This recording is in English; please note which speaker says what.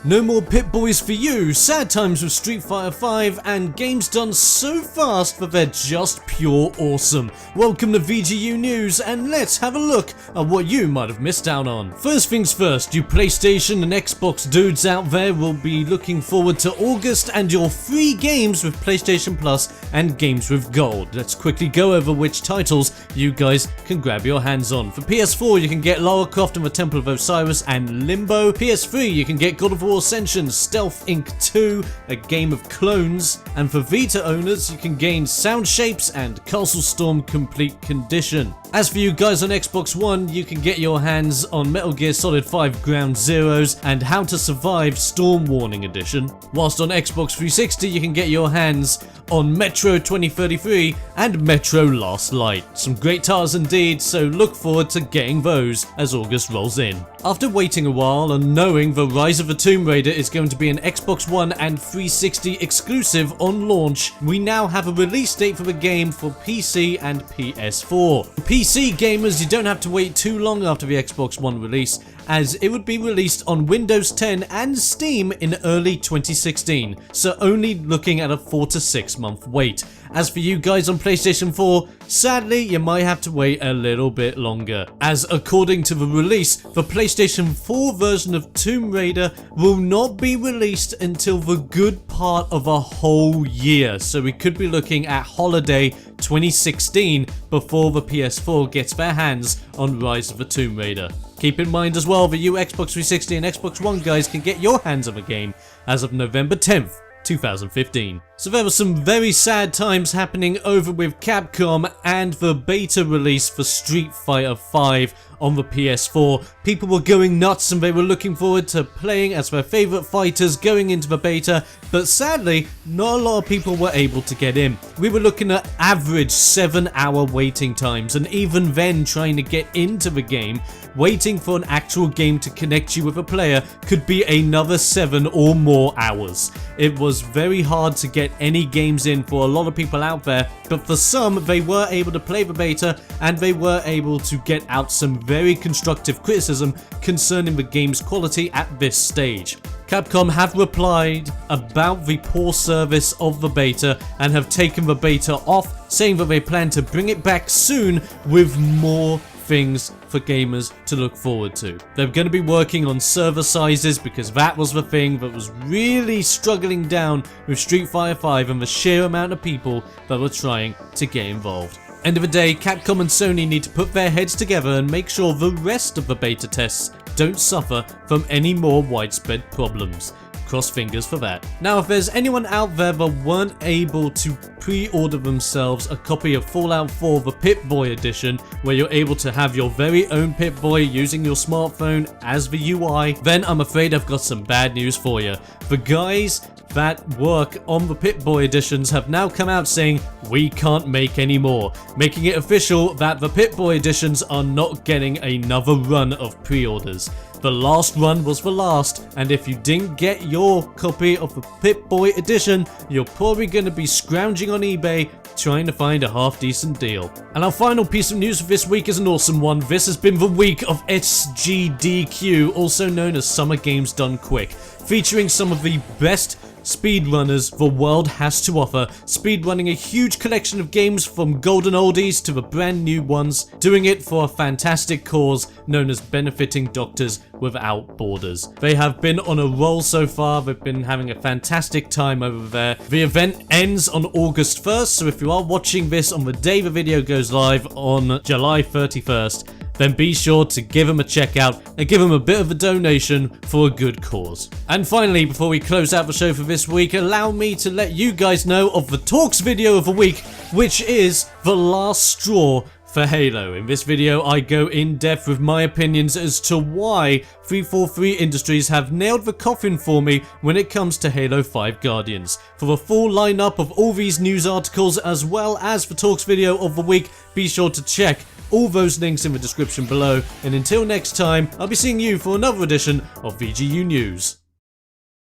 Speaker 1: No more Pipboys for you, sad times with Street Fighter 5, and games done so fast that they're just pure awesome. Welcome to VGU News, and let's have a look at what you might have missed out on. First things first, you PlayStation and Xbox dudes out there will be looking forward to August and your free games with PlayStation Plus and Games with Gold. Let's quickly go over which titles you guys can grab your hands on. For PS4, you can get Lara Croft and the Temple of Osiris and Limbo. PS3, you can get God of War Ascension, Stealth Inc. 2, a game of clones. And for Vita owners, you can gain Sound Shapes and Castle Storm Complete Condition. As for you guys on Xbox One, you can get your hands on Metal Gear Solid 5 Ground Zeroes and How to Survive Storm Warning Edition. Whilst on Xbox 360, you can get your hands on Metro 2033 and Metro Last Light. Some great titles indeed, so look forward to getting those as August rolls in. After waiting a while and knowing the Rise of the Tomb Raider is going to be an Xbox One and 360 exclusive on launch, we now have a release date for the game for PC and PS4. For PC gamers, you don't have to wait too long after the Xbox One release, as it would be released on Windows 10 and Steam in early 2016, so only looking at a 4 to 6 month wait. As for you guys on PlayStation 4, sadly you might have to wait a little bit longer, as according to the release, the PlayStation 4 version of Tomb Raider will not be released until the good part of a whole year, so we could be looking at holiday 2016 before the PS4 gets their hands on Rise of the Tomb Raider. Keep in mind as well that you Xbox 360 and Xbox One guys can get your hands on the game as of November 10th, 2015. So there were some very sad times happening over with Capcom and the beta release for Street Fighter 5 on the PS4. People were going nuts and they were looking forward to playing as their favourite fighters going into the beta, but sadly not a lot of people were able to get in. We were looking at average 7-hour waiting times, and even then trying to get into the game, waiting for an actual game to connect you with a player could be another 7 or more hours. It was very hard to get any games in for a lot of people out there, but for some they were able to play the beta and they were able to get out some very constructive criticism concerning the game's quality at this stage. Capcom have replied about the poor service of the beta and have taken the beta off, saying that they plan to bring it back soon with more things for gamers to look forward to. They're going to be working on server sizes because that was the thing that was really struggling down with Street Fighter 5 and the sheer amount of people that were trying to get involved. End of the day, Capcom and Sony need to put their heads together and make sure the rest of the beta tests don't suffer from any more widespread problems. Cross fingers for that. Now, if there's anyone out there that weren't able to pre-order themselves a copy of Fallout 4 the Pipboy edition, where you're able to have your very own Pipboy using your smartphone as the UI, then I'm afraid I've got some bad news for you. The guys that work on the Pipboy editions have now come out saying we can't make any more, making it official that the Pipboy editions are not getting another run of pre-orders. The last run was the last, and if you didn't get your copy of the Pipboy edition, you're probably going to be scrounging on eBay trying to find a half-decent deal. And our final piece of news for this week is an awesome one. This has been the week of SGDQ, also known as Summer Games Done Quick, featuring some of the best speedrunners the world has to offer, speedrunning a huge collection of games from golden oldies to the brand new ones, doing it for a fantastic cause known as benefiting Doctors Without Borders. They have been on a roll so far, they've been having a fantastic time over there. The event ends on August 1st, so if you are watching this on the day the video goes live on July 31st, then be sure to give them a check out and give them a bit of a donation for a good cause. And finally, before we close out the show for this week, allow me to let you guys know of the Talks video of the week, which is the last straw for Halo. In this video, I go in depth with my opinions as to why 343 Industries have nailed the coffin for me when it comes to Halo 5 Guardians. For the full lineup of all these news articles as well as the Talks video of the week, be sure to check all those links in the description below. And until next time, I'll be seeing you for another edition of VGU News.